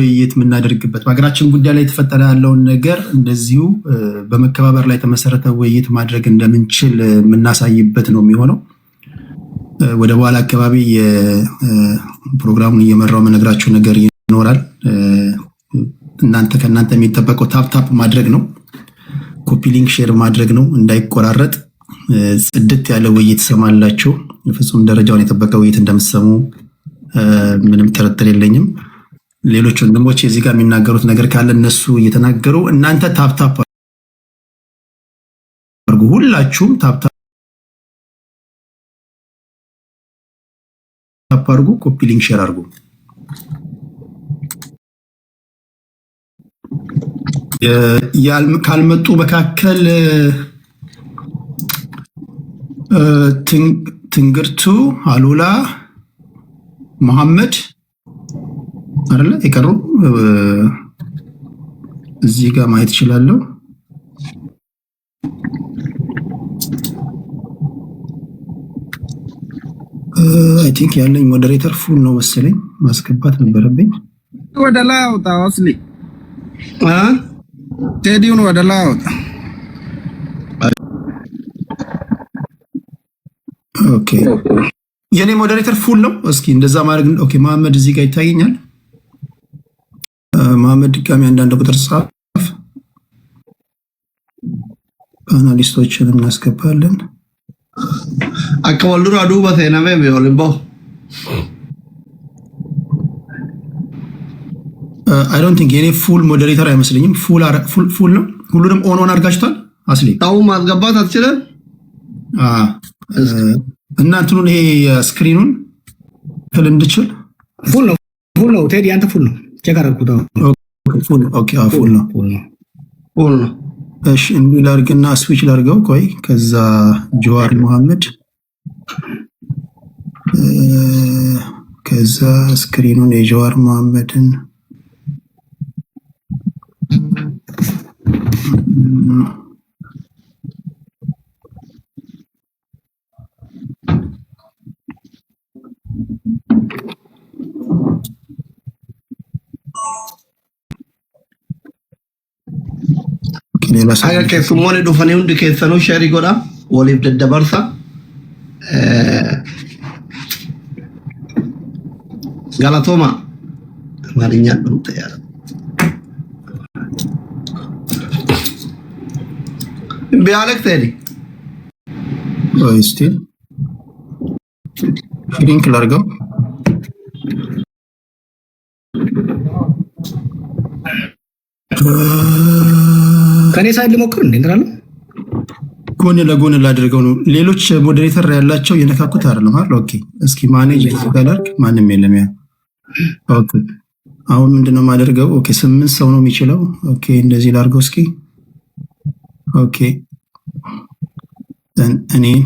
ውይይት የምናደርግበት በሀገራችን ጉዳይ ላይ የተፈጠረ ያለውን ነገር እንደዚሁ በመከባበር ላይ የተመሰረተ ውይይት ማድረግ እንደምንችል የምናሳይበት ነው የሚሆነው። ወደ በኋላ አካባቢ የፕሮግራሙን እየመራው መነግራችሁ ነገር ይኖራል። ከእናንተ የሚጠበቀው ታፕ ማድረግ ነው፣ ኮፒ ሊንክ ሼር ማድረግ ነው እንዳይቆራረጥ። ጽድት ያለ ውይይት ሰማላችሁ። ፍጹም ደረጃውን የጠበቀ ውይይት እንደምትሰሙ ምንም ጥርጥር የለኝም። ሌሎች ወንድሞች እዚህ ጋር የሚናገሩት ነገር ካለ እነሱ እየተናገሩ እናንተ ታፕ አድርጉ። ሁላችሁም ታፕ አድርጉ፣ ኮፒ ሊንክ ሼር አድርጉ። ካልመጡ መካከል ትንግርቱ፣ አሉላ፣ መሐመድ አይደለ የቀሩ እዚህ ጋር ማየት ይችላለሁ። አይ ቲንክ ያለኝ ሞዴሬተር ፉል ነው መሰለኝ፣ ማስገባት ነበረብኝ። ወደ ላይ አውጣ ወስሊ ቴዲውን ወደ ላይ አውጣ። ኦኬ የኔ ሞዴሬተር ፉል ነው። እስኪ እንደዛ ማድረግ ኦኬ። መሐመድ እዚህ ጋር ይታየኛል። መሐመድ ድጋሚ አንዳንድ ቁጥር ጻፍ። ፓናሊስቶችን እናስገባለን። አከወልዱ አዱባ ተናበ ቢሆልቦ አይ ዶንት ቲንክ የኔ ፉል ሞዴሬተር አይመስለኝም። ፉል ነው። ሁሉንም ኦን አድርጋችኋል። አስሊ ታው ማስገባት አትችልም። እና እንትኑን ይሄ ስክሪኑን ክል እንድችል ፉል ነው። ቴዲ አንተ ፉል ነው። ቼክ አደረኩት። ኦኬ ፉል ነው። እሺ እንዲህ ላድርግና ስዊች ላድርገው። ቆይ ከዛ ጀዋር መሐመድ ከዛ ስክሪኑን የጀዋር መሐመድን Aga keessummoonni dhufanii hundi keessanuu sheerii godha waliif daddabarsa. Galatooma Amaarinyaan dhumte yaada. Biyaalek ta'edhi. እስቲ ሊንክ ላድርገው። ከኔ ሳይድ ልሞክር እንዴራለሁ። ጎን ለጎን ላድርገው ነው። ሌሎች ሞዴሬተር ያላቸው የነካኩት አይደለም አይደል? ኦኬ እስኪ ማኔጅ ያደርግ ማንም የለም። ያ ኦኬ አሁን ምንድነው ማደርገው? ኦኬ 8 ሰው ነው የሚችለው። ኦኬ እንደዚህ ላድርገው እስኪ። ኦኬ እኔን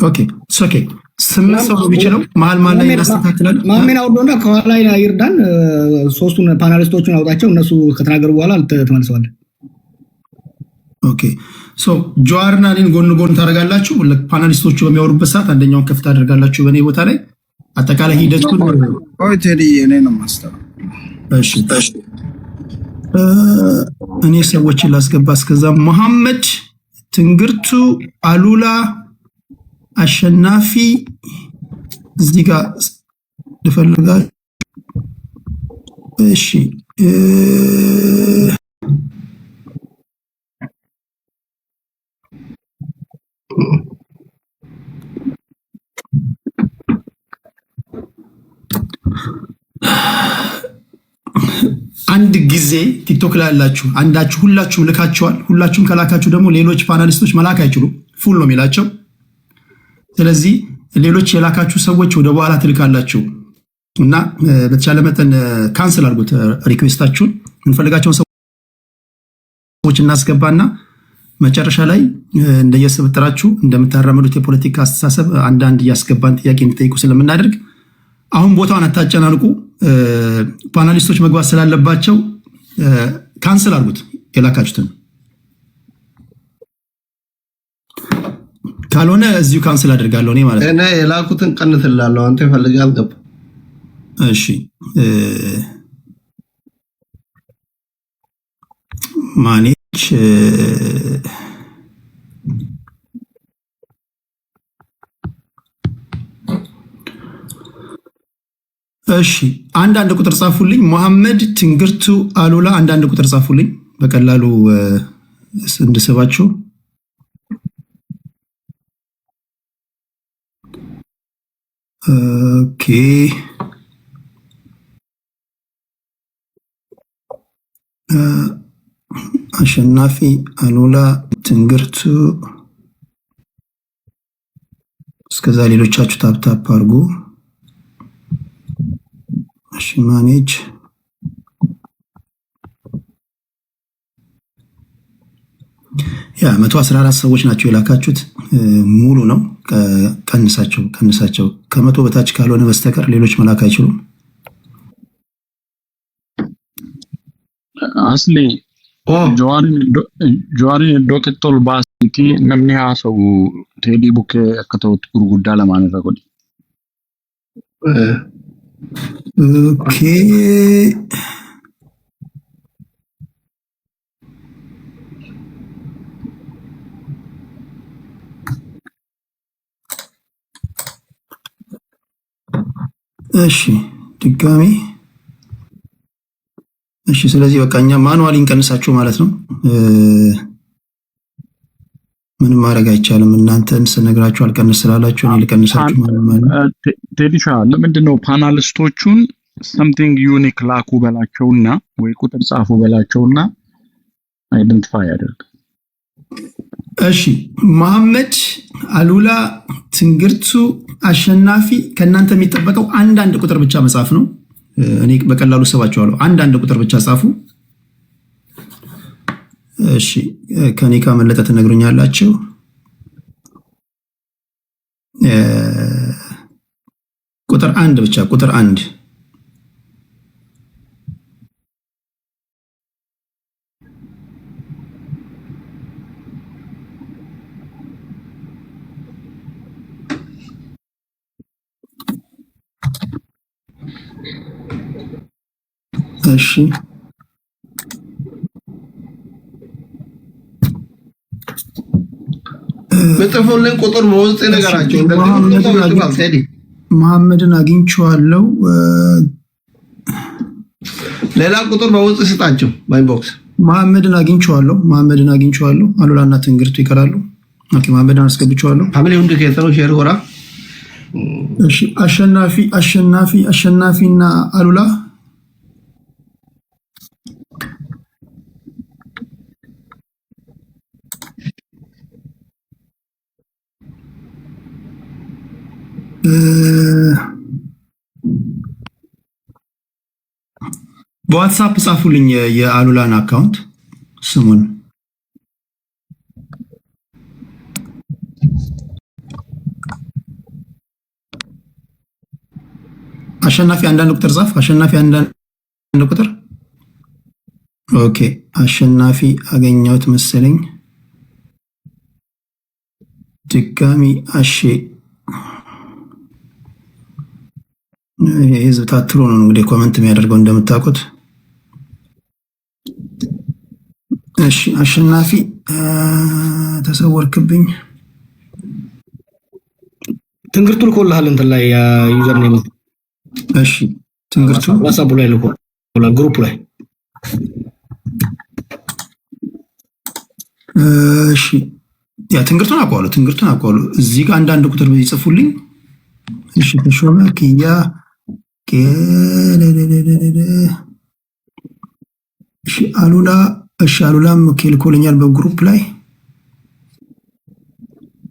ኦኬ ኦኬ 8 ሰው ነው የሚችለው። መሀል ላይ እናስተካክላለን። ማሜን አውርዶና ከኋላ ላይ ይርዳን። ሶስቱን ፓናሊስቶቹን አውጣቸው። እነሱ ከተናገሩ በኋላ ተመልሰዋል። ኦኬ ሶ ጀዋርና እኔን ጎን ታደርጋላችሁ። ፓናሊስቶቹ በሚያወሩበት ሰዓት አንደኛውን ከፍታ አድርጋላችሁ በእኔ ቦታ ላይ። አጠቃላይ ሂደቱን ኦይ ቴዲ እኔ ነው ማስተር። እሺ እኔ ሰዎችን ላስገባ። እስከዛ መሐመድ፣ ትንግርቱ፣ አሉላ፣ አሸናፊ እዚህ ጋር ልፈልጋል። እሺ አንድ ጊዜ ቲክቶክ ላይ ያላችሁ አንዳችሁ ሁላችሁም ልካችኋል። ሁላችሁም ከላካችሁ ደግሞ ሌሎች ፓናሊስቶች መላክ አይችሉም። ፉል ነው የሚላቸው። ስለዚህ ሌሎች የላካችሁ ሰዎች ወደ በኋላ ትልካላችሁ እና በተቻለ መጠን ካንስል አድርጉት ሪኩዌስታችሁን። እንፈልጋቸውን ሰዎች እናስገባና መጨረሻ ላይ እንደየስብጥራችሁ እንደምታራመዱት የፖለቲካ አስተሳሰብ አንዳንድ እያስገባን ጥያቄ እንድጠይቁ ስለምናደርግ አሁን ቦታውን አታጨናንቁ። ፓናሊስቶች መግባት ስላለባቸው ካንስል አድርጉት የላካችሁትን። ካልሆነ እዚሁ ካንስል አደርጋለሁ እኔ ማለት ነው። እኔ የላኩትን ቀንስላለሁ። አንተ ፈልገህ አልገባ። እሺ ማኔጅ እሺ አንዳንድ ቁጥር ጻፉልኝ። መሐመድ ትንግርቱ አሉላ አንዳንድ ቁጥር ጻፉልኝ በቀላሉ እንድስባችሁ። ኦኬ አሸናፊ አሉላ ትንግርቱ እስከዛ ሌሎቻችሁ ታፕታፕ አድርጉ። እሺ ማኔጅ ያ 114 ሰዎች ናቸው የላካችሁት። ሙሉ ነው። ቀንሳቸው ከመቶ በታች ካልሆነ በስተቀር ሌሎች መላክ አይችሉም። አስሊ ጆዋሪን ዶክተር ባስቲ ነምኒ ሀሰው ቴዲ ቡኬ አከተውት ጉርጉዳ ለማለት ነው። ኦኬ እሺ ድጋሚ እሺ። ስለዚህ በቃ እኛ ማኑዋሊ እንቀንሳችሁ ማለት ነው። ምንም ማድረግ አይቻልም። እናንተን ስነግራችሁ አልቀንስ ስላላችሁ እኔ ልቀንሳችሁ ማለት ነው። ቴዲሻ ለምንድነው ፓናሊስቶቹን something unique ላኩ በላቸውና ወይ ቁጥር ጻፉ በላቸውና አይደንቲፋይ ያደርግ። እሺ መሐመድ አሉላ ትንግርቱ አሸናፊ ከእናንተ የሚጠበቀው አንዳንድ ቁጥር ብቻ መጻፍ ነው። እኔ በቀላሉ ሰባቸዋለሁ። አንዳንድ ቁጥር ብቻ ጻፉ። እሺ ከኔ ካመለጠ ትነግሩኛላችሁ። ቁጥር አንድ ብቻ ቁጥር አንድ እሺ በጥፎልን ቁጥር በውስጥ ነገራቸው መሐመድን አግኝቼዋለሁ። ሌላ ቁጥር በውስጥ ስጣቸው ባይቦክስ መሐመድን አግኝቼዋለሁ። አሉላና ትንግርቱ ይቀራሉ። ኦኬ መሐመድን አስገብቼዋለሁ። ፋሚሊ ሁሉ ከሰሩ ሼር ሆራ እሺ አሸናፊና አሉላ በዋትስአፕ ጻፉልኝ የአሉላን አካውንት ስሙን። አሸናፊ አንዳንድ ቁጥር ጻፍ። አሸናፊ አንዳንድ ቁጥር ኦኬ። አሸናፊ አገኘሁት መሰለኝ። ድጋሚ አሼ የህዝብ ታትሮ ነው እንግዲህ ኮመንት የሚያደርገው እንደምታውቁት። እሺ አሸናፊ ተሰወርክብኝ። ትንግርቱ ልኮልሃል እንትን ላይ ዩዘር ኔም። እሺ ትንግርቱ ዋትስአፕ ላይ ልኮልሃል ግሩፕ ላይ። እሺ ያ ትንግርቱን አውቀዋለሁ። እዚህ ጋር አንዳንድ ቁጥር ይጽፉልኝ። እሺ ተሾመ ኪያ እሺ አሉላም ልኮልኛል በግሩፕ ላይ።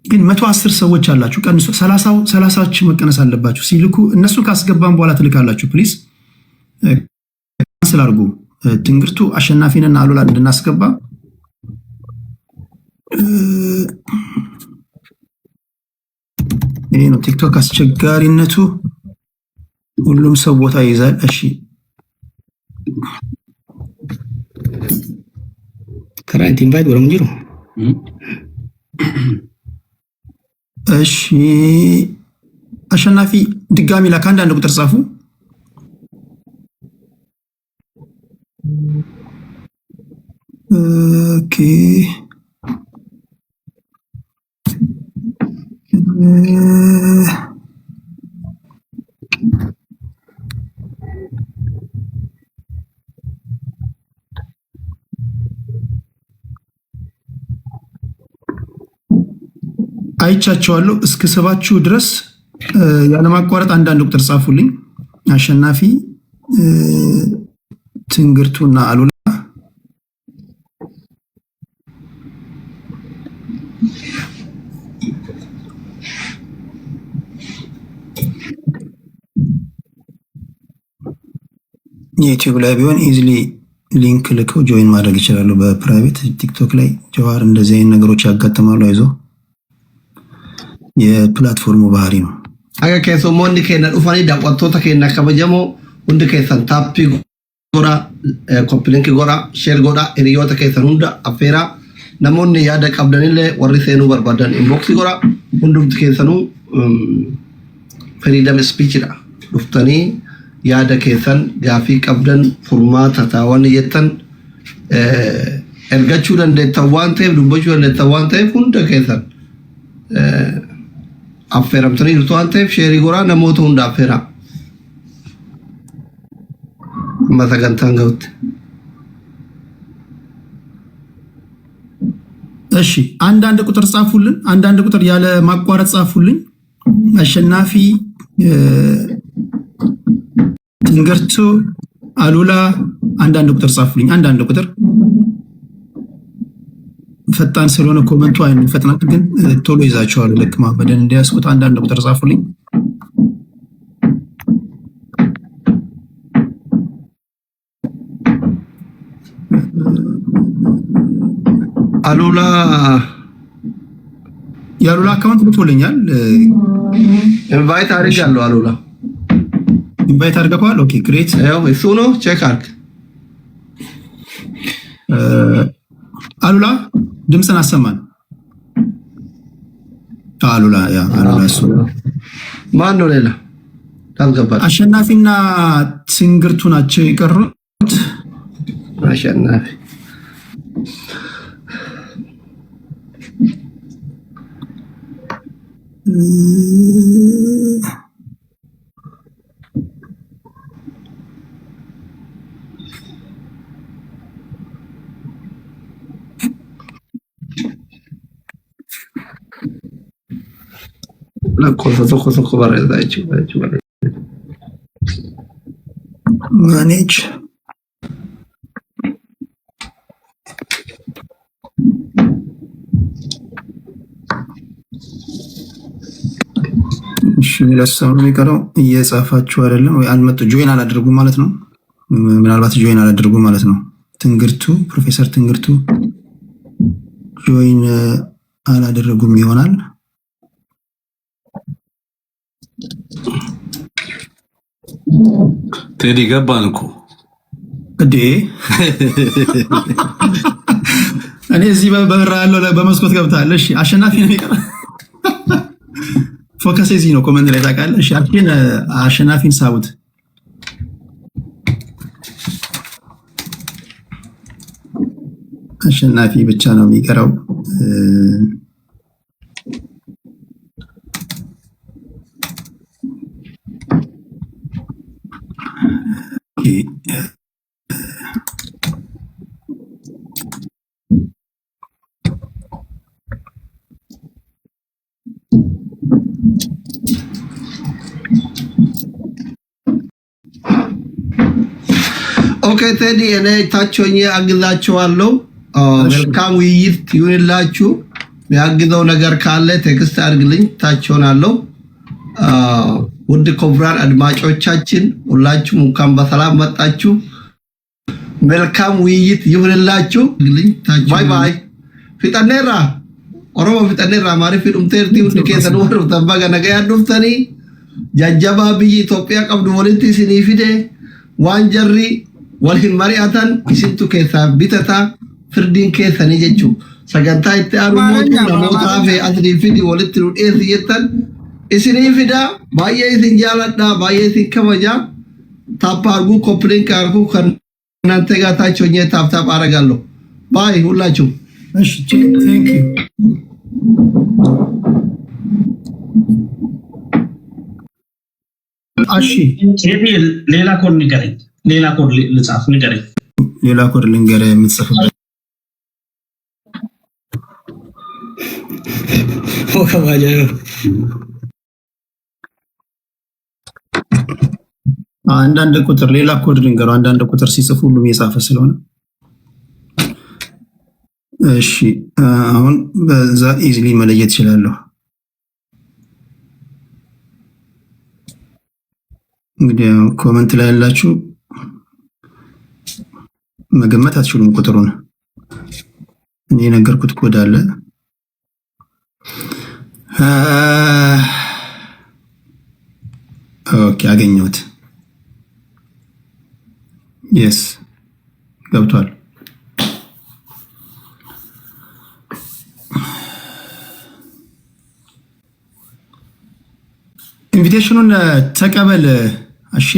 ግን 110 ሰዎች አላችሁ። ቀንሱ። 30ዎች መቀነስ አለባችሁ ሲልኩ። እነሱ ካስገባን በኋላ ትልካላችሁ። ፕሊዝ ካንስል አድርጉ። ትንግርቱ አሸናፊንና አሉላን እንድናስገባ ይሄ ነው ቲክቶክ አስቸጋሪነቱ። ሁሉም ሰው ቦታ ይይዛል። እሺ ከራንት ኢንቫይት ወረም ጂሮ እሺ አሸናፊ ድጋሚ ለካንዳንድ ቁጥር ጻፉ። ኦኬ አይቻቸዋለሁ እስከ ሰባችሁ ድረስ ያለማቋረጥ አንዳንድ ቁጥር ጻፉልኝ። አሸናፊ ትንግርቱና አሉላ ዩቲዩብ ላይ ቢሆን ኢዝሊ ሊንክ ልከው ጆይን ማድረግ ይችላሉ። በፕራይቬት ቲክቶክ ላይ ጀዋር እንደዚህ አይነት ነገሮች ያጋጥማሉ። አይዞ የፕላትፎርሙ ባህሪ ነው። አገ ከሶሞኒ ከነ ኡፋኒ ዳቋቶታ ከነ ከበጀሞ ሁንደ ከሰን ታፒ ጎራ ኮፕሊንክ ጎራ ሼር ጎራ ኢሪዮታ ከሰን ሁንዳ አፌራ ነሞኒ ያደ ቀብደንለ ወሪሴኑ በርባዳን ኢንቦክስ ጎራ ሁንዱም ከሰኑ ፍሪደም ስፒች ዳ ዱፍተኒ yaada keessan gaafii qabdan furmaata taawwan jettan ergachuu dandeettan waan ta'eef dubbachuu dandeettan waan ta'eef hunda keessan affeeramtanii jirtu waan ta'eef sheerii goraa namoota hunda affeeraa amma sagantaan ga'utti. እሺ አንዳንድ ቁጥር ጻፉልን። አንዳንድ ቁጥር ያለ ማቋረጥ ጻፉልኝ። አሸናፊ ትንግርቱ አሉላ አንዳንድ ቁጥር ጻፉልኝ። አንዳንድ ቁጥር ፈጣን ስለሆነ ኮመንቱ አይኑ ፈጥናት ግን ቶሎ ይዛቸዋል። ልክ ማመደን እንዲያስቁት አንዳንድ ቁጥር ጻፉልኝ። አሉላ የአሉላ አካውንት ልትወለኛል ኢንቫይት አድርጋለሁ። አሉላ ኢንቫይት አድርገዋል። ኦኬ ግሬት። ያው እሱ ነው ቼክ አድርግ። አሉላ ድምፅን አሰማን። አሉላ እሱ ማን ነው? ሌላ ታልገባል። አሸናፊና ትንግርቱ ናቸው የቀሩት። አሸናፊ la cosa barredaci manage እሺ ለሰው ነው የሚቀረው። እየጻፋችሁ አይደለም ወይ? አልመጡ ጆይን አላደረጉ ማለት ነው። ምናልባት ጆይን አላደረጉ ማለት ነው። ትንግርቱ ፕሮፌሰር ትንግርቱ ጆይን አላደረጉም ይሆናል። ቴዲ ገባን እኮ እንዴ! እኔ እዚህ በበራ ያለው በመስኮት ገብታለህ። እሺ አሸናፊ ነው የሚቀር ፎከስ እዚህ ነው። ኮመንት ላይ ታውቃለህ። እሺ አሸናፊን ሳቡት። አሸናፊ ብቻ ነው የሚቀረው። ኦኬ ቴዲ እኔ ታቾኝ አግዛቸዋለሁ። መልካም ውይይት ይሁንላችሁ። የሚያግዘው ነገር ካለ ቴክስት አድርግልኝ፣ ታቾናለሁ። ውድ ኮብራን አድማጮቻችን ሁላችሁም እንኳን በሰላም መጣችሁ። መልካም ውይይት ይሁንላችሁ። ባይ ባይ። ፊጠኔራ ኦሮሞ ፊጠኔራ ማሪፍ ዱምቴርቲ ውድ ከሰን ወሩ ተባጋ ነገ ያዱፍተኒ ጃጃባ ብይ ኢትዮጵያ ቀብዱ ወልንቲ ሲኒፊደ ዋንጀሪ ወልሂን ማሪአታን ኢስንቱ ከሳ ቢተታ ፍርዲን ከሰኒ ጀቹ sagantaa itti aanu mootummaa namoota hafe asii fidi walitti nu dhiyeessi jettan isinii fida baay'ee isin jaaladha baay'ee isin kabaja taappa arguu kompileen kaarku kan እናንተ ጋር ታች ሆኜ ታፕታፕ አደርጋለሁ ባይ ሁላችሁ እሺ ቴንክ ዩ እሺ ሌላ ኮድ ንገረኝ ሌላ ኮድ ልጻፍ ንገረኝ ሌላ ኮድ ልንገር የምትጽፍበት ወከባጃ አንዳንድ ቁጥር ሌላ ኮድ ልንገር አንዳንድ ቁጥር ሲጽፉ ሁሉም የጻፈ ስለሆነ እሺ አሁን በዛ ኢዚሊ መለየት ይችላልው እንግዲህ ኮሜንት ላይ ያላችሁ መገመት አትችሉም ቁጥሩን እኔ ነገርኩት ኮድ አለ ኦኬ አገኘሁት yes ገብቷል ኢንቪቴሽኑን ተቀበል እሺ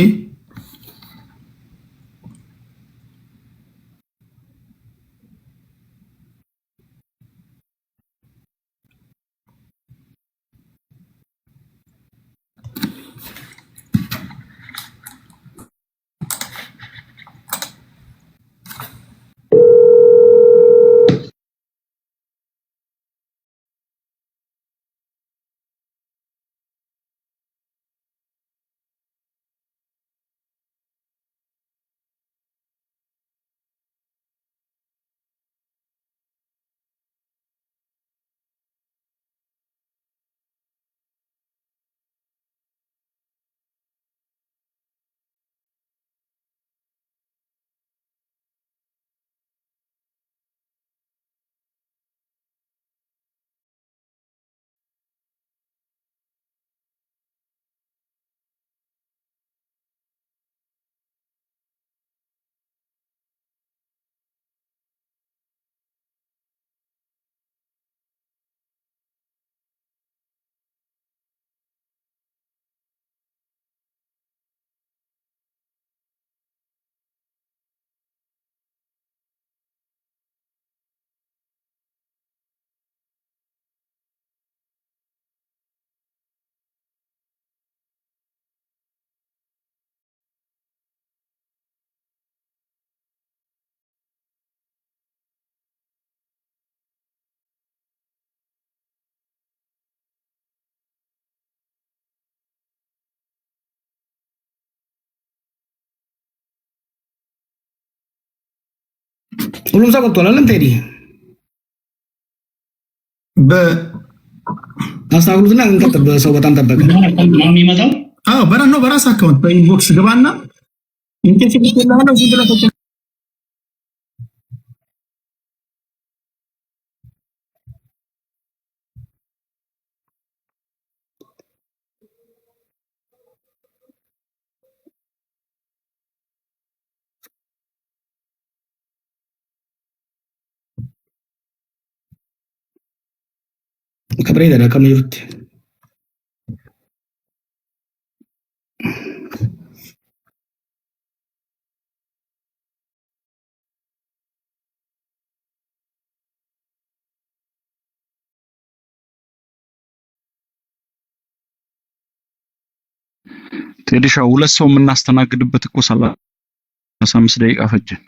ሁሉም ሰው ገብቷል አይደል ቴዲ አስተካክሉትና እንቀጥል በሰው በጣም ተበቀ ማን የሚመጣው በራን ነው በራስ አካውንት በኢንቦክስ ግባና ኢንቴንሲቭ ይላል ዝም ብለህ كبريدة أنا كم يرد ቴዲሻ ሁለት ሰው የምናስተናግድበት እኮ 35 ደቂቃ ፈጀን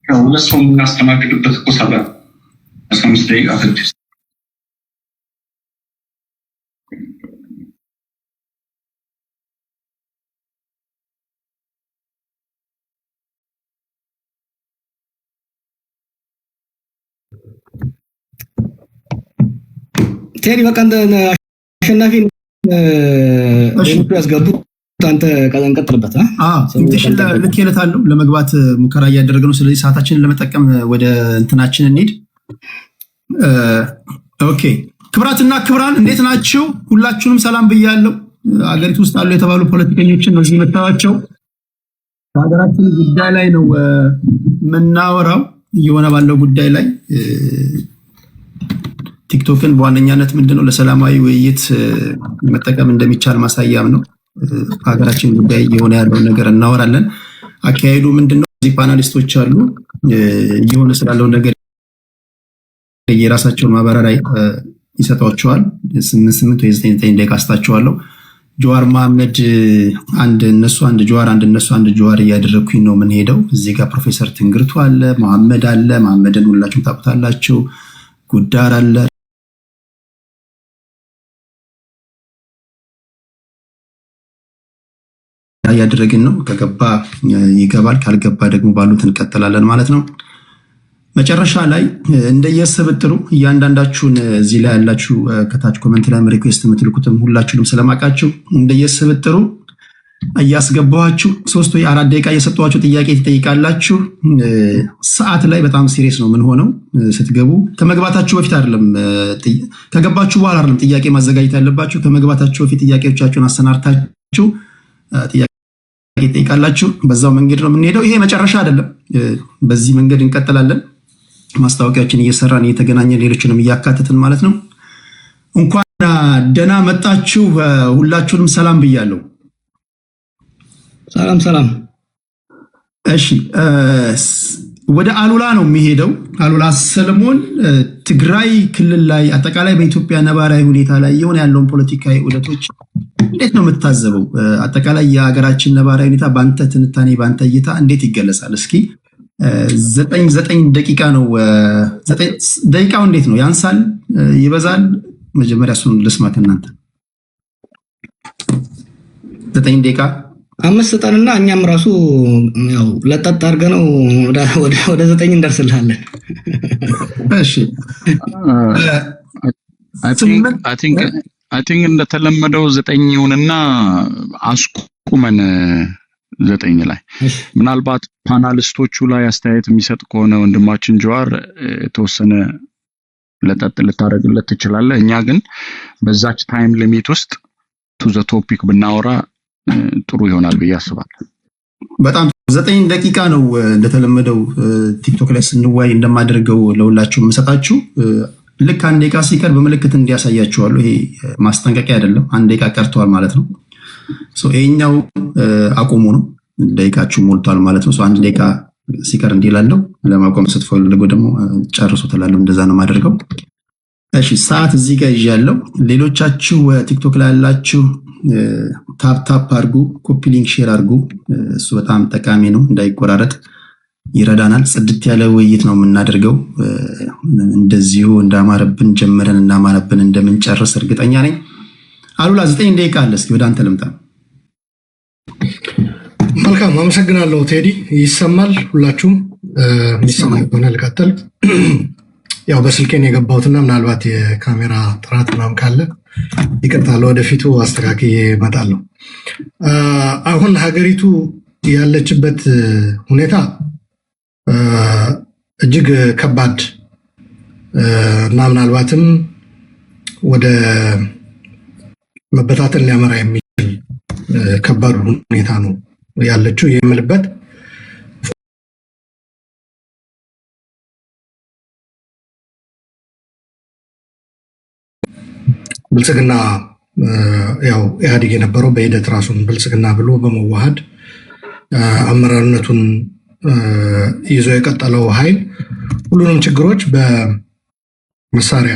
ሁለት ሰው የምናስተናግድበት እኮ 35 ደቂቃ ፈጀን ቴዲ በቃ እንደ አሸናፊ ያስገቡ አንተ ቀጥልበት ኢንቪቴሽን ልኬለታለሁ ለመግባት ሙከራ እያደረገ ነው ስለዚህ ሰዓታችንን ለመጠቀም ወደ እንትናችን እንሂድ ኦኬ ክብራትና ክብራን እንዴት ናችሁ ሁላችሁንም ሰላም ብያለሁ አገሪቱ ውስጥ አሉ የተባሉ ፖለቲከኞችን ነው እዚህ መታዋቸው ሀገራችን ጉዳይ ላይ ነው መናወራው እየሆነ ባለው ጉዳይ ላይ ቲክቶክን በዋነኛነት ምንድነው ለሰላማዊ ውይይት መጠቀም እንደሚቻል ማሳያም ነው። ሀገራችን ጉዳይ እየሆነ ያለውን ነገር እናወራለን። አካሄዱ ምንድነው? እዚህ ፓናሊስቶች አሉ እየሆነ ስላለው ነገር የራሳቸውን ማብራሪያ ይሰጧቸዋል። 8 ወይ 9 ደቂቃ አስታቸዋለሁ። ጀዋር መሐመድ አንድ እነሱ አንድ ጀዋር አንድ እነሱ አንድ ጀዋር እያደረኩኝ ነው ምን ሄደው እዚህ ጋር ፕሮፌሰር ትንግርቱ አለ፣ መሐመድ አለ። መሐመድን ሁላችሁም ታውቁታላችሁ። ጉዳር አለ ያደረግን ነው። ከገባ ይገባል፣ ካልገባ ደግሞ ባሉት እንቀጥላለን ማለት ነው። መጨረሻ ላይ እንደየስብጥሩ እያንዳንዳችሁን እዚህ ላይ ያላችሁ ከታች ኮሜንት ላይ ሪኩዌስት የምትልኩትም ሁላችሁንም ስለማውቃችሁ እንደየስብጥሩ እያስገባኋችሁ 3 ወይ 4 ደቂቃ እየሰጠኋችሁ ጥያቄ ትጠይቃላችሁ። ሰዓት ላይ በጣም ሲሪየስ ነው ምን ሆነው ስትገቡ ከመግባታችሁ በፊት አይደለም፣ ከገባችሁ በኋላ አይደለም ጥያቄ ማዘጋጀት ያለባችሁ። ከመግባታችሁ በፊት ጥያቄዎቻችሁን አሰናርታችሁ ጥያቄ ትጠይቃላችሁ። በዛው መንገድ ነው የምንሄደው። ይሄ መጨረሻ አይደለም፣ በዚህ መንገድ እንቀጥላለን። ማስታወቂያችን እየሰራን እየተገናኘን ሌሎችንም እያካተትን ማለት ነው። እንኳን ደህና መጣችሁ። ሁላችሁንም ሰላም ብያለሁ። ሰላም። እሺ ወደ አሉላ ነው የሚሄደው። አሉላ ሰለሞን ትግራይ ክልል ላይ አጠቃላይ በኢትዮጵያ ነባራዊ ሁኔታ ላይ የሆነ ያለውን ፖለቲካዊ ዑደቶች እንዴት ነው የምታዘበው? አጠቃላይ የሀገራችን ነባራዊ ሁኔታ በአንተ ትንታኔ በአንተ እይታ እንዴት ይገለጻል? እስኪ 9 ደቂቃ ነው። ደቂቃው እንዴት ነው? ያንሳል? ይበዛል? መጀመሪያ እሱን ልስማ ከእናንተ። 9 ደቂቃ 5 ስጠንና እኛም ራሱ ያው ለጠጥ አድርገነው ወደ 9 እንደርስልሃለን። እሺ አይ ቲንክ እንደተለመደው 9 ይሁንና አስቁመን 9 ላይ ምናልባት ፓናሊስቶቹ ላይ አስተያየት የሚሰጥ ከሆነ ወንድማችን ጀዋር የተወሰነ ለጠጥ ልታደርግለት ትችላለህ። እኛ ግን በዛች ታይም ሊሚት ውስጥ ቱ ዘ ቶፒክ ብናወራ ጥሩ ይሆናል ብዬ አስባለሁ። በጣም 9 ደቂቃ ነው እንደተለመደው ቲክቶክ ላይ ስንዋይ እንደማደርገው ለሁላችሁ የምሰጣችሁ። ልክ 1 ደቂቃ ሲቀር በምልክት እንዲያሳያችኋለሁ። ይሄ ማስጠንቀቂያ አይደለም። 1 ደቂቃ ቀርቷል ማለት ነው። ይሄኛው አቁሙ ነው። ደቂቃችሁ ሞልቷል ማለት ነው። 1 ደቂቃ ሲቀር እንዲላለው ለማቆም ስትፈልጉ ደግሞ ጨርሱ ትላለሁ። እንደዛ ነው የማደርገው። እሺ ሰዓት እዚህ ጋር ይዣለሁ። ሌሎቻችሁ ቲክቶክ ላይ ያላችሁ ታፕ አድርጉ፣ ኮፒ ሊንክ ሼር አድርጉ። እሱ በጣም ጠቃሚ ነው፣ እንዳይቆራረጥ ይረዳናል። ጽድት ያለ ውይይት ነው የምናደርገው። እንደዚሁ እንዳማረብን ጀምረን እንዳማረብን እንደምንጨርስ እርግጠኛ ነኝ። አሉላ 9 ደቂቃ አለ። እስኪ ወደ አንተ ልምጣ። መልካም አመሰግናለሁ ቴዲ። ይሰማል? ሁላችሁም ይሰማል? ሆነ ልቀጥል። ያው በስልኬን የገባሁትና ምናልባት የካሜራ ጥራት ምናምን ካለ ይቅርታ፣ ወደፊቱ አስተካክዬ እመጣለሁ። አሁን ሀገሪቱ ያለችበት ሁኔታ እጅግ ከባድ እና ምናልባትም ወደ መበታተን ሊያመራ የሚችል ከባድ ሁኔታ ነው ያለችው። የምልበት ብልጽግና ያው ኢህአዴግ የነበረው በሂደት ራሱን ብልጽግና ብሎ በመዋሃድ አመራርነቱን ይዞ የቀጠለው ኃይል ሁሉንም ችግሮች በመሳሪያ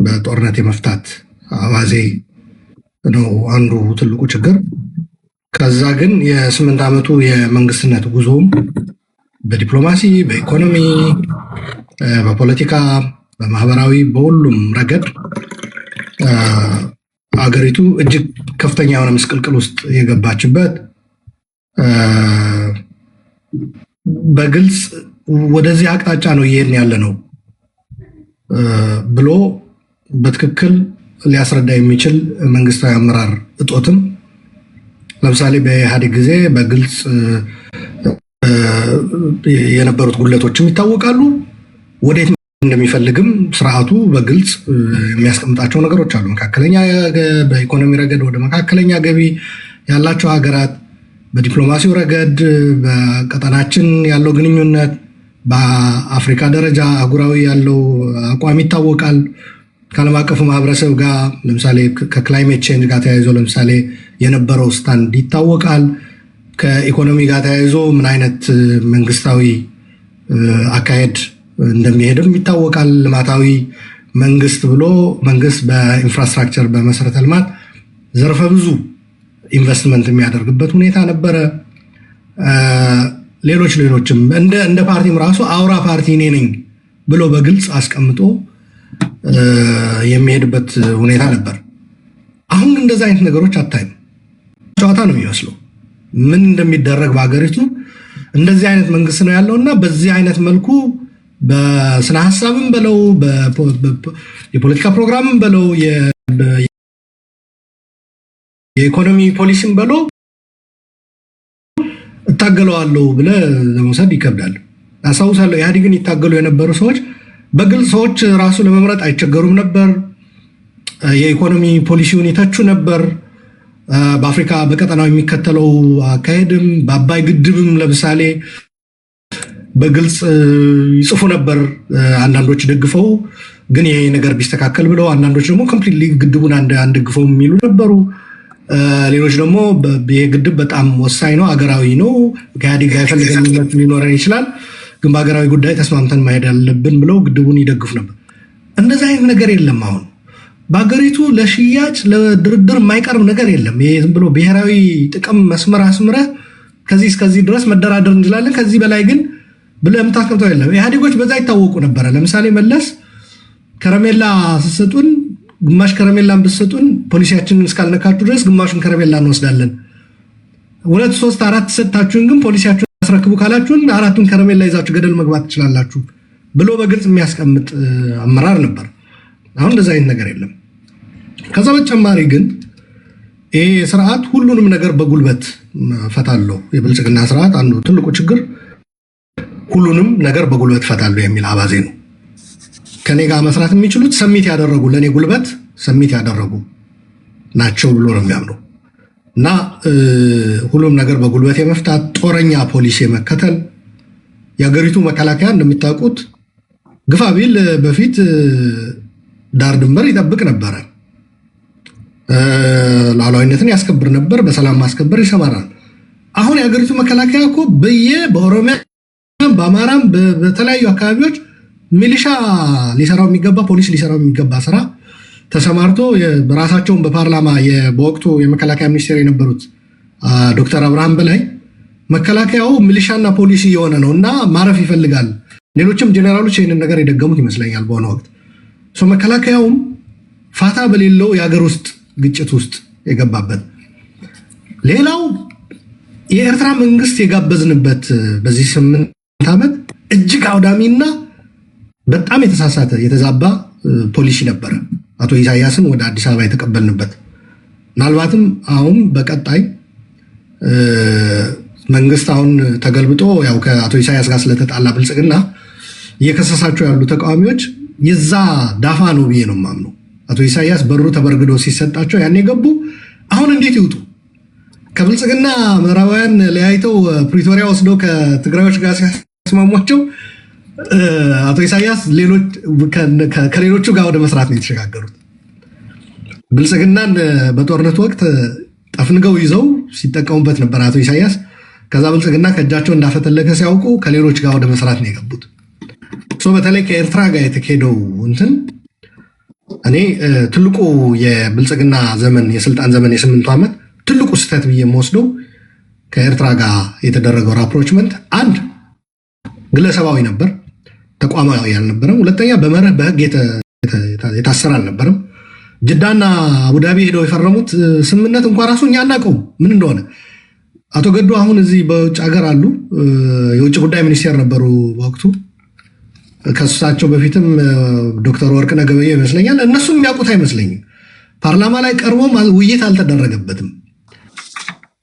በጦርነት የመፍታት አባዜ ነው አንዱ ትልቁ ችግር። ከዛ ግን የ8 ዓመቱ የመንግስትነት ጉዞም በዲፕሎማሲ፣ በኢኮኖሚ፣ በፖለቲካ፣ በማህበራዊ በሁሉም ረገድ አገሪቱ እጅግ ከፍተኛ የሆነ ምስቅልቅል ውስጥ የገባችበት በግልጽ ወደዚህ አቅጣጫ ነው እየሄድን ያለ ነው ብሎ በትክክል ሊያስረዳ የሚችል መንግስታዊ አመራር እጦትም ለምሳሌ በኢህአዴግ ጊዜ በግልጽ የነበሩት ጉድለቶችም ይታወቃሉ። ወዴት እንደሚፈልግም ስርዓቱ በግልጽ የሚያስቀምጣቸው ነገሮች አሉ። መካከለኛ በኢኮኖሚ ረገድ ወደ መካከለኛ ገቢ ያላቸው ሀገራት፣ በዲፕሎማሲው ረገድ በቀጠናችን ያለው ግንኙነት፣ በአፍሪካ ደረጃ አህጉራዊ ያለው አቋም ይታወቃል። ከዓለም አቀፉ ማህበረሰብ ጋር ለምሳሌ ከክላይሜት ቼንጅ ጋር ተያይዞ ለምሳሌ የነበረው ስታንድ ይታወቃል። ከኢኮኖሚ ጋር ተያይዞ ምን አይነት መንግስታዊ አካሄድ እንደሚሄድም ይታወቃል። ልማታዊ መንግስት ብሎ መንግስት በኢንፍራስትራክቸር በመሰረተ ልማት ዘርፈ ብዙ ኢንቨስትመንት የሚያደርግበት ሁኔታ ነበረ። ሌሎችም እንደ ፓርቲም ራሱ አውራ ፓርቲ እኔ ነኝ ብሎ በግልጽ አስቀምጦ የሚሄድበት ሁኔታ ነበር። አሁን እንደዛ አይነት ነገሮች አታይም። ጨዋታ ነው የሚመስለው። ምን እንደሚደረግ በሀገሪቱ እንደዚህ አይነት መንግስት ነው ያለውና በዚህ አይነት መልኩ በስነ ሀሳብም በለው የፖለቲካ ፕሮግራምም በለው የኢኮኖሚ ፖሊሲም በለው እታገለዋለሁ ብለህ ለመውሰድ ይከብዳል። አስታውሳለሁ ኢህአዴግን ይታገሉ የነበሩ ሰዎች በግልጽ ሰዎች ራሱ ለመምረጥ አይቸገሩም ነበር። የኢኮኖሚ ፖሊሲውን ይተቹ ነበር። በአፍሪካ በቀጠናው የሚከተለው አካሄድም በአባይ ግድብም ለምሳሌ በግልጽ ይጽፉ ነበር። አንዳንዶች ደግፈው ግን ይሄ ነገር ቢስተካከል ብለው፣ አንዳንዶች ደግሞ ኮምፕሊትሊ ግድቡን አንደግፈው የሚሉ ነበሩ። ሌሎች ደግሞ ይሄ ግድብ በጣም ወሳኝ ነው፣ አገራዊ ነው፣ ከኢህአዴግ ጋር የፈለገ ሊኖረን ይችላል፣ ግን በሀገራዊ ጉዳይ ተስማምተን ማሄድ ያለብን ብለው ግድቡን ይደግፉ ነበር። እንደዚህ አይነት ነገር የለም። አሁን በሀገሪቱ ለሽያጭ ለድርድር የማይቀርብ ነገር የለም። ይሄ ዝም ብሎ ብሔራዊ ጥቅም መስመር አስምረህ ከዚህ እስከዚህ ድረስ መደራደር እንችላለን፣ ከዚህ በላይ ግን ብለህ የምታስቀምጠው የለም። ኢህአዴጎች በዛ ይታወቁ ነበረ። ለምሳሌ መለስ ከረሜላ ስትሰጡን ግማሽ ከረሜላን ብትሰጡን ፖሊሲያችንን እስካልነካችሁ ድረስ ግማሹን ከረሜላ እንወስዳለን፣ 2 3 4 ሰጣችሁን ግን ፖሊሲያችሁን አስረክቡ ካላችሁን 4ቱን ከረሜላ ይዛችሁ ገደል መግባት ትችላላችሁ ብሎ በግልጽ የሚያስቀምጥ አመራር ነበር። አሁን እንደዛ አይነት ነገር የለም። ከዛ በተጨማሪ ግን ይሄ ስርዓት ሁሉንም ነገር በጉልበት ፈታለሁ። የብልጽግና ስርዓት አንዱ ትልቁ ችግር ሁሉንም ነገር በጉልበት ፈታለሁ የሚል አባዜ ነው። ከኔ ጋር መስራት የሚችሉት ሰሚት ያደረጉ ለኔ ጉልበት ሰሚት ያደረጉ ናቸው ብሎ ነው የሚያምነው እና ሁሉም ነገር በጉልበት የመፍታት ጦረኛ ፖሊሲ የመከተል የሀገሪቱ መከላከያ እንደምታውቁት ግፋ ቢል በፊት ዳር ድንበር ይጠብቅ ነበረ፣ ሉዓላዊነትን ያስከብር ነበር፣ በሰላም ማስከበር ይሰማራል። አሁን የሀገሪቱ መከላከያ እኮ በኦሮሚያ በአማራም በተለያዩ አካባቢዎች ሚሊሻ ሊሰራው የሚገባ ፖሊስ ሊሰራው የሚገባ ስራ ተሰማርቶ ራሳቸውን በፓርላማ በወቅቱ የመከላከያ ሚኒስቴር የነበሩት ዶክተር አብርሃም በላይ መከላከያው ሚሊሻና ፖሊስ እየሆነ ነው እና ማረፍ ይፈልጋል። ሌሎችም ጄኔራሎች ይህንን ነገር የደገሙት ይመስለኛል በሆነ ወቅት። መከላከያውም ፋታ በሌለው የሀገር ውስጥ ግጭት ውስጥ የገባበት። ሌላው የኤርትራ መንግስት የጋበዝንበት በዚህ 8 ዓመት እጅግ አውዳሚና በጣም የተሳሳተ የተዛባ ፖሊሲ ነበረ። አቶ ኢሳያስን ወደ አዲስ አበባ የተቀበልንበት ምናልባትም አሁን በቀጣይ መንግስት አሁን ተገልብጦ ያው ከአቶ ኢሳያስ ጋር ስለተጣላ ብልጽግና እየከሰሳቸው ያሉ ተቃዋሚዎች የዛ ዳፋ ነው ብዬ ነው የማምነው። አቶ ኢሳያስ በሩ ተበርግዶ ሲሰጣቸው ያኔ ገቡ። አሁን እንዴት ይውጡ? ከብልጽግና ምዕራባውያን ለያይተው ፕሪቶሪያ ወስደው ከትግራዮች ጋር ሲያስማሟቸው አቶ ኢሳያስ ከሌሎቹ ጋር ወደ መስራት ነው የተሸጋገሩት። ብልጽግናን በጦርነት ወቅት ጠፍንገው ይዘው ሲጠቀሙበት ነበር አቶ ኢሳያስ። ከዛ ብልጽግና ከእጃቸው እንዳፈተለከ ሲያውቁ ከሌሎች ጋር ወደ መስራት ነው የገቡት። በተለይ ከኤርትራ ጋር የተካሄደው እንትን እኔ ትልቁ የብልጽግና ዘመን የስልጣን ዘመን የ8 ዓመት ትልቁ ስህተት ብዬ የምወስደው ከኤርትራ ጋር የተደረገው ራፕሮችመንት አንድ ግለሰባዊ ነበር፣ ተቋማዊ አልነበረም። ሁለተኛ በመርህ በህግ የታሰረ አልነበረም። ጅዳና አቡዳቢ ሄደው የፈረሙት ስምምነት እንኳን ራሱ እኛ አናውቀውም ምን እንደሆነ። አቶ ገዱ አሁን እዚህ በውጭ ሀገር አሉ፣ የውጭ ጉዳይ ሚኒስቴር ነበሩ በወቅቱ። ከእሳቸው በፊትም ዶክተር ወርቅነህ ገበየሁ ይመስለኛል። እነሱም የሚያውቁት አይመስለኝም። ፓርላማ ላይ ቀርቦም ውይይት አልተደረገበትም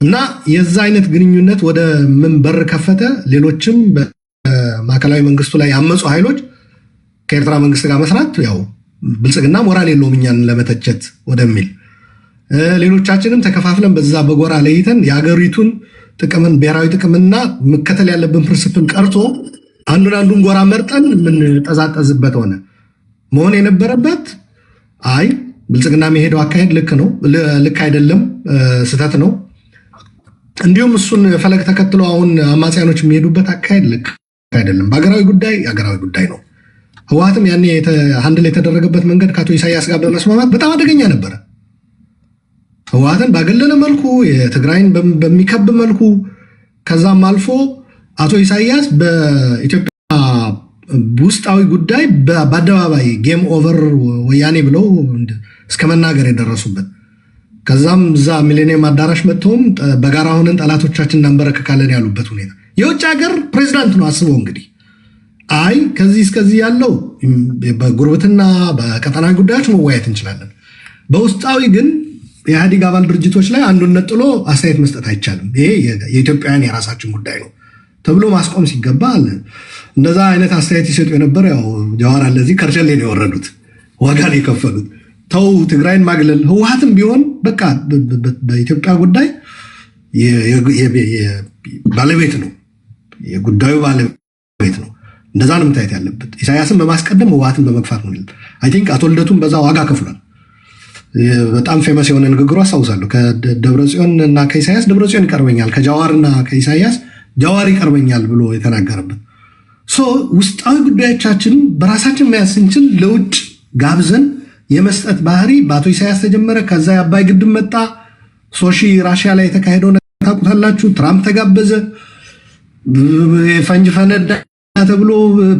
እና የዛ አይነት ግንኙነት ወደ ምን በር ከፈተ? ሌሎችም በማዕከላዊ መንግስቱ ላይ ያመፁ ኃይሎች ከኤርትራ መንግስት ጋር መስራት ያው ብልጽግና ሞራል የለውም እኛን ለመተቸት ወደሚል፣ ሌሎቻችንም ተከፋፍለን በዛ በጎራ ለይተን የሀገሪቱን ጥቅምን ብሔራዊ ጥቅምና መከተል ያለብን ፕሪንሲፕል ቀርቶ አንዱን ጎራ መርጠን ምን ጠዛጠዝበት ሆነ። መሆን የነበረበት አይ ብልጽግና የሚሄደው አካሄድ ልክ አይደለም፣ ስህተት ነው። እንዲሁም እሱን ፈለግ ተከትለው አሁን አማጽያኖች የሚሄዱበት አካሄድ ልክ አይደለም። በሀገራዊ ጉዳይ ነው። ህወሓትም ያኔ ሃንድል የተደረገበት መንገድ ከአቶ ኢሳያስ ጋር በመስማማት በጣም አደገኛ ነበረ። ህወሓትን ባገለለ መልኩ የትግራይን በሚከብ መልኩ ከዛም አልፎ አቶ ኢሳያስ በኢትዮጵያ ውስጣዊ ጉዳይ በአደባባይ ጌም ኦቨር ወያኔ ብለው እስከ መናገር የደረሱበት ከዛም እዛ ሚሌኒየም አዳራሽ መጥተውም በጋራ ሆነን ጠላቶቻችን እናንበረከካለን ያሉበት ሁኔታ የውጭ ሀገር ፕሬዚዳንት ነው። አስበው እንግዲህ አይ ከዚህ እስከዚህ ያለው በጉርብትና በቀጠናዊ ጉዳዮች መወያየት እንችላለን። በውስጣዊ ግን የኢህአዴግ አባል ድርጅቶች ላይ አንዱን ነጥሎ አስተያየት መስጠት አይቻልም። ይሄ የኢትዮጵያውያን የራሳችን ጉዳይ ነው ተብሎ ማስቆም ሲገባ እንደዛ አይነት አስተያየት ይሰጡ የነበረ ያው ጀዋር አለዚህ ከርቸሌ ነው የወረዱት፣ ዋጋ ነው የከፈሉት። ተው ትግራይን ማግለል ህወሓትም ቢሆን በቃ በኢትዮጵያ ጉዳይ ባለቤት ነው፣ የጉዳዩ ባለቤት ነው። እንደዛ ነው መታየት ያለበት። ኢሳያስን በማስቀደም ህወሓትን በመግፋት ነው። አይ ቲንክ አቶ ልደቱም በዛ ዋጋ ከፍሏል። በጣም ፌመስ የሆነ ንግግሩ አስታውሳለሁ። ከደብረጽዮን እና ከኢሳያስ ደብረጽዮን ይቀርበኛል፣ ከጃዋር እና ከኢሳያስ ጃዋር ይቀርበኛል ብሎ የተናገረበት። ውስጣዊ ጉዳዮቻችን በራሳችን መያዝ ስንችል ለውጭ ጋብዘን የመስጠት ባህሪ በአቶ ኢሳያስ ተጀመረ። ከዛ የአባይ ግድብ መጣ። ሶሺ ራሽያ ላይ የተካሄደው ታውቁታላችሁ። ትራምፕ ተጋበዘ፣ ፈንጅ ፈነዳ ተብሎ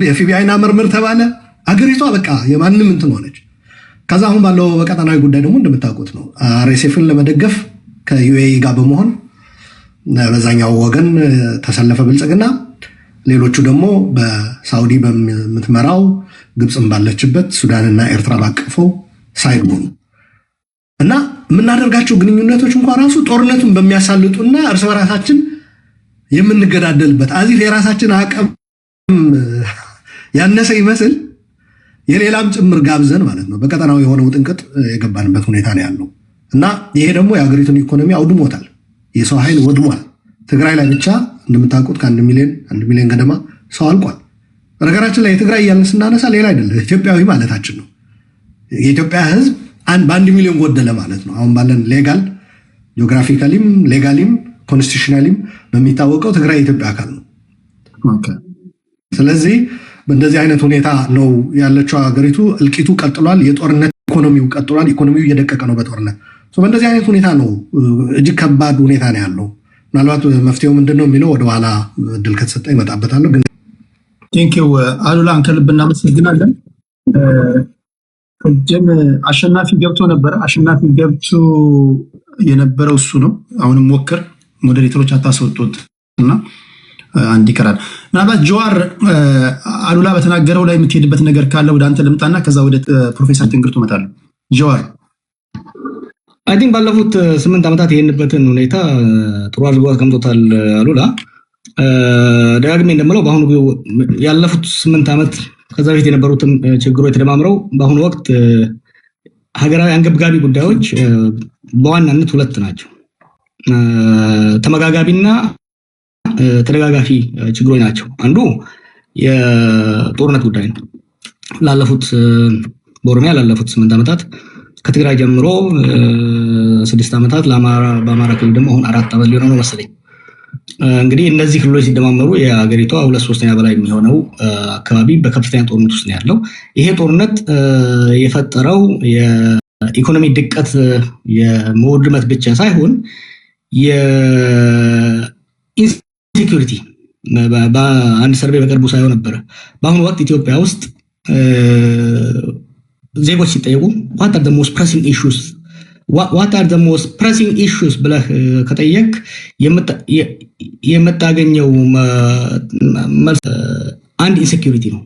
የኤፍቢአይና መርምር ተባለ። አገሪቷ በቃ የማንም እንትን ሆነች። ከዛ አሁን ባለው በቀጠናዊ ጉዳይ ደግሞ እንደምታውቁት ነው አርኤስኤፍን ለመደገፍ ከዩኤኢ ጋር በመሆን በዛኛው ወገን ተሰለፈ ብልጽግና። ሌሎቹ ደግሞ በሳውዲ በምትመራው ግብፅን ባለችበት ሱዳንና ኤርትራ ባቀፈው ሳይድ ሆኑ እና የምናደርጋቸው ግንኙነቶች እንኳን ራሱ ጦርነቱን በሚያሳልጡና እርስ በራሳችን የምንገዳደልበት አዚፍ የራሳችን አቅም ያነሰ ይመስል የሌላም ጭምር ጋብዘን ማለት ነው በቀጠናው የሆነው ጥንቅጥ የገባንበት ሁኔታ ነው ያለው እና ይሄ ደግሞ የሀገሪቱን ኢኮኖሚ አውድሞታል። የሰው ኃይል ወድሟል። ትግራይ ላይ ብቻ እንደምታውቁት ከ1 ሚሊዮን ገደማ ሰው አልቋል። በነገራችን ላይ የትግራይ እያልን ስናነሳ ሌላ አይደለም ኢትዮጵያዊ ማለታችን ነው። የኢትዮጵያ ሕዝብ በ1 ሚሊዮን ጎደለ ማለት ነው። አሁን ባለን ሌጋል ጂኦግራፊካሊም ሌጋሊም ኮንስቲቱሽናሊም በሚታወቀው ትግራይ የኢትዮጵያ አካል ነው። ስለዚህ በእንደዚህ አይነት ሁኔታ ነው ያለችው ሀገሪቱ። እልቂቱ ቀጥሏል። የጦርነት ኢኮኖሚው ቀጥሏል። ኢኮኖሚው እየደቀቀ ነው በጦርነት። በእንደዚህ አይነት ሁኔታ ነው እጅግ ከባድ ሁኔታ ነው ያለው። ምናልባት መፍትሄው ምንድን ነው የሚለው ወደኋላ እድል ከተሰጠ ይመጣበታለሁ። ግን ቴንኪው አሉላ ከልብ እናመሰግናለን። ቅድም አሸናፊ ገብቶ ነበረ። አሸናፊ ገብቶ የነበረው እሱ ነው። አሁንም ሞክር ሞዴሬተሮች አታስወጡት እና አንድ ይቀራል። ምናልባት ጀዋር አሉላ በተናገረው ላይ የምትሄድበት ነገር ካለ ወደ አንተ ልምጣና ከዛ ወደ ፕሮፌሰር ትንግርቱ እመጣለሁ። ጀዋር አይ ቲንክ ባለፉት 8 ዓመታት ይሄንበትን ሁኔታ ጥሩ አድርጎ አስቀምጦታል አሉላ። ደጋግሜ እንደምለው በአሁኑ ያለፉት 8 ዓመት ከዛ በፊት የነበሩትን ችግሮች የተደማምረው በአሁኑ ወቅት ሀገራዊ አንገብጋቢ ጉዳዮች በዋናነት 2 ናቸው። ተመጋጋቢና ተደጋጋፊ ችግሮች ናቸው። አንዱ የጦርነት ጉዳይ ነው። በኦሮሚያ ላለፉት 8 ዓመታት ከትግራይ ጀምሮ 6 ዓመታት በአማራ ክልል ደግሞ አሁን 4 ዓመት ሊሆነው ነው መሰለኝ። እንግዲህ እነዚህ ክልሎች ሲደማመሩ የሀገሪቷ 2/3 በላይ የሚሆነው አካባቢ በከፍተኛ ጦርነት ውስጥ ነው ያለው። ይሄ ጦርነት የፈጠረው የኢኮኖሚ ድቀት የመውድመት ብቻ ሳይሆን የኢንሴኪዩሪቲ በአንድ ሰርቬይ በቅርቡ ሳይሆን ነበረ። በአሁኑ ወቅት ኢትዮጵያ ውስጥ ዜጎች ሲጠየቁ what are the most pressing issues ብለህ ከጠየቅ የምታገኘው መልስ አንድ ኢንሴኪዩሪቲ ነው።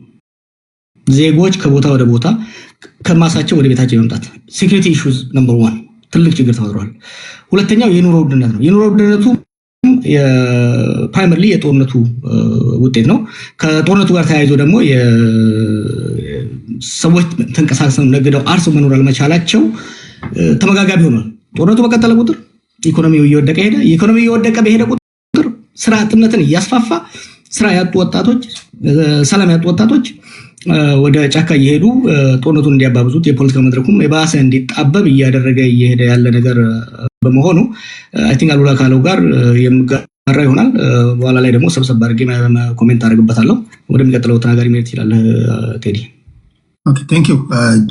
ዜጎች ከቦታ ወደ ቦታ ከማሳቸው ወደ ቤታቸው የመምጣት ሴኩሪቲ ኢሹስ ነምበር 1 ትልቅ ችግር ተፈጥሯል። ሁለተኛው የኑሮ ውድነት ነው። የኑሮ ውድነቱ ፕራይመርሊ የጦርነቱ ውጤት ነው። ከጦርነቱ ጋር ተያይዞ ደግሞ ሰዎች ተንቀሳቅሰው ነግደው አርሰው መኖር አለመቻላቸው ተመጋጋቢ ሆኗል። ጦርነቱ በቀጠለ ቁጥር ኢኮኖሚው እየወደቀ ሄደ። ኢኮኖሚው እየወደቀ በሄደ ቁጥር ስራ አጥነትን እያስፋፋ ስራ ያጡ ወጣቶች፣ ሰላም ያጡ ወጣቶች ወደ ጫካ እየሄዱ ጦርነቱን እንዲያባብዙት የፖለቲካ መድረኩም የባሰ እንዲጣበብ እያደረገ እየሄደ ያለ ነገር በመሆኑ አይ ቲንክ አሉላ ካለው ጋር የምጋራ ይሆናል። በኋላ ላይ ደግሞ ሰብሰብ አድርጌ ኮሜንት አድርግበታለሁ። ወደሚቀጥለው ተናጋሪ መሄድ ይችላል ቴዲ። ኦኬ ቴንክ ዩ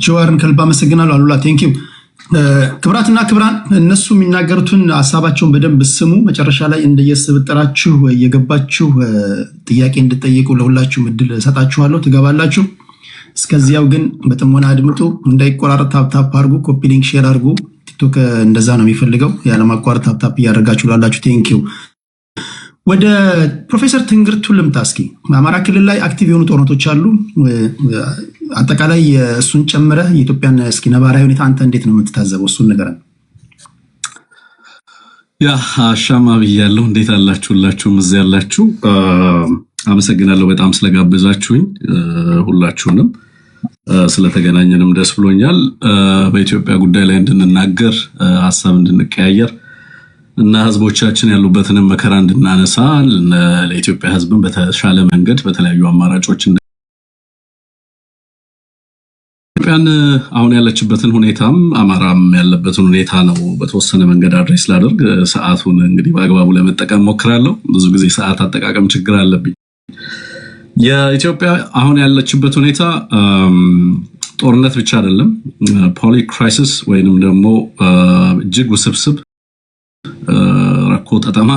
ጆዋርን ከልብ አመሰግናለሁ። አሉላ ቴንክ ዩ። ክብራትና ክብራን እነሱ የሚናገሩትን ሀሳባቸውን በደንብ ስሙ። መጨረሻ ላይ እንደየስብጥራችሁ እየገባችሁ ጥያቄ እንድጠይቁ ለሁላችሁም እድል እሰጣችኋለሁ፣ ትገባላችሁ። እስከዚያው ግን በጥሞና አድምጡ፣ እንዳይቆራረጥ ታፕታፕ አድርጉ፣ ኮፒ ሊንክ ሼር አድርጉ። ቲክቶክ እንደዛ ነው የሚፈልገው፣ ያለማቋረጥ ታፕታፕ እያደረጋችሁ ላላችሁ ቴንክ ዩ። ወደ ፕሮፌሰር ትንግርቱ ልምጣ። እስኪ በአማራ ክልል ላይ አክቲቭ የሆኑ ጦርነቶች አሉ። አጠቃላይ እሱን ጨምረ የኢትዮጵያን እስኪ ነባራዊ ሁኔታ አንተ እንዴት ነው የምትታዘበው? እሱን ነገር ያ አሻማ ብያለሁ። እንዴት አላችሁላችሁም እዚህ ያላችሁ? አመሰግናለሁ በጣም ስለጋበዛችሁኝ። ሁላችሁንም ስለተገናኘንም ደስ ብሎኛል። በኢትዮጵያ ጉዳይ ላይ እንድንናገር ሀሳብ እንድንቀያየር እና ህዝቦቻችን ያሉበትን መከራ እንድናነሳ ለኢትዮጵያ ህዝብን በተሻለ መንገድ በተለያዩ አማራጮች ኢትዮጵያን አሁን ያለችበትን ሁኔታም አማራም ያለበትን ሁኔታ ነው በተወሰነ መንገድ አድሬስ ላደርግ ሰዓቱን እንግዲህ በአግባቡ ለመጠቀም ሞክራለሁ። ብዙ ጊዜ ሰዓት አጠቃቀም ችግር አለብኝ። የኢትዮጵያ አሁን ያለችበት ሁኔታ ጦርነት ብቻ አይደለም፣ ፖሊ ክራይሲስ ወይንም ደግሞ እጅግ ውስብስብ ረኮ ተጠማ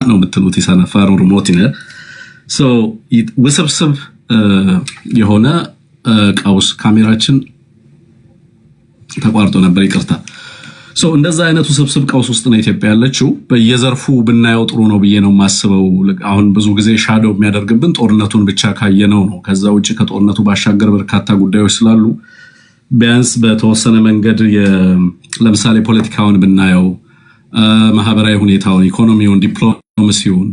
ነው የምትሉት የሳነፋሩ ሪሞቲነ ውስብስብ የሆነ ቀውስ ካሜራችን ተቋርጦ ነበር፣ ይቅርታ። እንደዛ አይነቱ ውስብስብ ቀውስ ውስጥ ነው ኢትዮጵያ ያለችው። በየዘርፉ ብናየው ጥሩ ነው ብዬ ነው የማስበው። አሁን ብዙ ጊዜ ሻዶው የሚያደርግብን ጦርነቱን ብቻ ካየነው ነው። ከዛ ውጭ ከጦርነቱ ባሻገር በርካታ ጉዳዮች ስላሉ ቢያንስ በተወሰነ መንገድ ለምሳሌ ፖለቲካውን ብናየው፣ ማህበራዊ ሁኔታውን፣ ኢኮኖሚውን፣ ዲፕሎማሲውን፣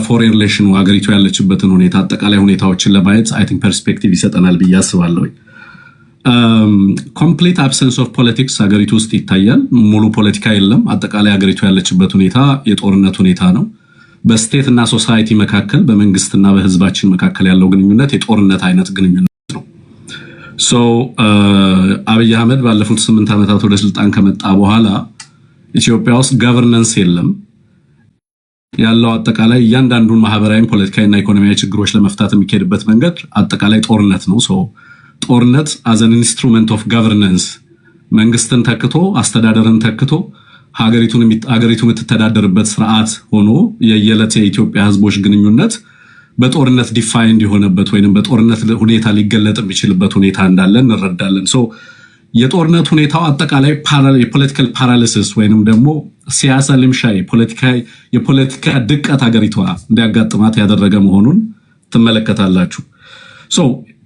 ፎሬን ሪሌሽኑ ሀገሪቱ ያለችበትን ሁኔታ አጠቃላይ ሁኔታዎችን ለማየት አይ ቲንክ ፐርስፔክቲቭ ይሰጠናል ብዬ አስባለሁ። ኮምፕሊት አብሰንስ ኦፍ ፖለቲክስ ሀገሪቱ ውስጥ ይታያል። ሙሉ ፖለቲካ የለም። አጠቃላይ ሀገሪቱ ያለችበት ሁኔታ የጦርነት ሁኔታ ነው። በስቴት እና ሶሳይቲ መካከል በመንግስትና በህዝባችን መካከል ያለው ግንኙነት የጦርነት አይነት ግንኙነት ነው። አብይ አህመድ ባለፉት 8 ዓመታት ወደ ስልጣን ከመጣ በኋላ ኢትዮጵያ ውስጥ ገቨርነንስ የለም። ያለው አጠቃላይ እያንዳንዱን ማህበራዊ፣ ፖለቲካዊና ኢኮኖሚያዊ ችግሮች ለመፍታት የሚካሄድበት መንገድ አጠቃላይ ጦርነት ነው። ጦርነት as an instrument of governance መንግስትን ተክቶ አስተዳደርን ተክቶ ሀገሪቱ የምትተዳደርበት ስርዓት ሆኖ የየዕለት የኢትዮጵያ ህዝቦች ግንኙነት በጦርነት ዲፋይንድ የሆነበት ወይንም በጦርነት ሁኔታ ሊገለጥ የሚችልበት ሁኔታ እንዳለ እንረዳለን። የጦርነት ሁኔታው አጠቃላይ የፖለቲካል ፓራሊሲስ ወይንም ደግሞ ሲያሳ ልምሻ የፖለቲካ ድቀት ሀገሪቷ እንዲያጋጥማት ያደረገ መሆኑን ትመለከታላችሁ።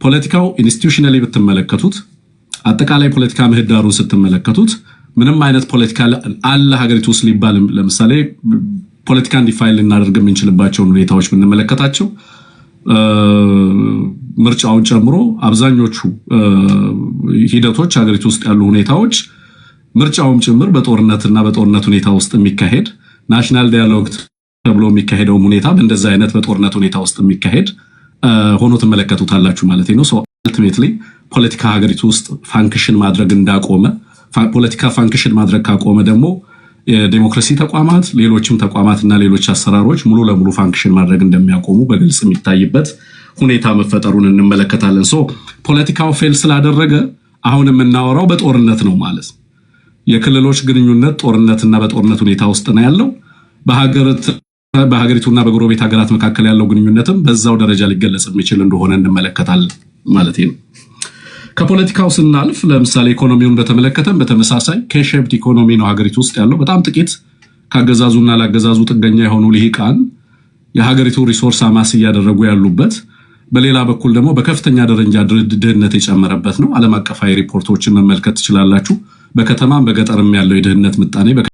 ፖለቲካው ኢንስቲትዩሽናሊ ብትመለከቱት፣ አጠቃላይ ፖለቲካ ምህዳሩን ስትመለከቱት ምንም አይነት ፖለቲካ አለ ሀገሪቱ ውስጥ ሊባል ለምሳሌ ፖለቲካን ዲፋይን ልናደርግ የምንችልባቸውን ሁኔታዎች ብንመለከታቸው ምርጫውን ጨምሮ አብዛኞቹ ሂደቶች ሀገሪቱ ውስጥ ያሉ ሁኔታዎች ምርጫውም ጭምር በጦርነትና በጦርነት ሁኔታ ውስጥ የሚካሄድ ናሽናል ዳያሎግ ተብሎ የሚካሄደው ሁኔታ በእንደዛ አይነት በጦርነት ሁኔታ ውስጥ የሚካሄድ ሆኖ ተመለከቱታላችሁ ማለት ነው። አልቲሜትሊ ፖለቲካ ሀገሪቱ ውስጥ ፋንክሽን ማድረግ እንዳቆመ፣ ፖለቲካ ፋንክሽን ማድረግ ካቆመ ደግሞ የዲሞክራሲ ተቋማት፣ ሌሎችም ተቋማትና ሌሎች አሰራሮች ሙሉ ለሙሉ ፋንክሽን ማድረግ እንደሚያቆሙ በግልጽ የሚታይበት ሁኔታ መፈጠሩን እንመለከታለን። ፖለቲካው ፌል ስላደረገ አሁን የምናወራው በጦርነት ነው ማለት ነው። የክልሎች ግንኙነት ጦርነትና በጦርነት ሁኔታ ውስጥ ነው ያለው። በሀገሪቱና በጎረቤት ሀገራት መካከል ያለው ግንኙነትም በዛው ደረጃ ሊገለጽ የሚችል እንደሆነ እንመለከታለን ማለት ነው። ከፖለቲካው ስናልፍ ለምሳሌ ኢኮኖሚውን በተመለከተም በተመሳሳይ ከሼፕድ ኢኮኖሚ ነው ሀገሪቱ ውስጥ ያለው። በጣም ጥቂት ካገዛዙና ላገዛዙ ጥገኛ የሆኑ ልሂቃን የሀገሪቱ ሪሶርስ አማስ እያደረጉ ያሉበት፣ በሌላ በኩል ደግሞ በከፍተኛ ደረጃ ድህነት የጨመረበት ነው። ዓለም አቀፋዊ ሪፖርቶችን መመልከት ትችላላችሁ። በከተማም በገጠርም ያለው የድህነት ምጣኔ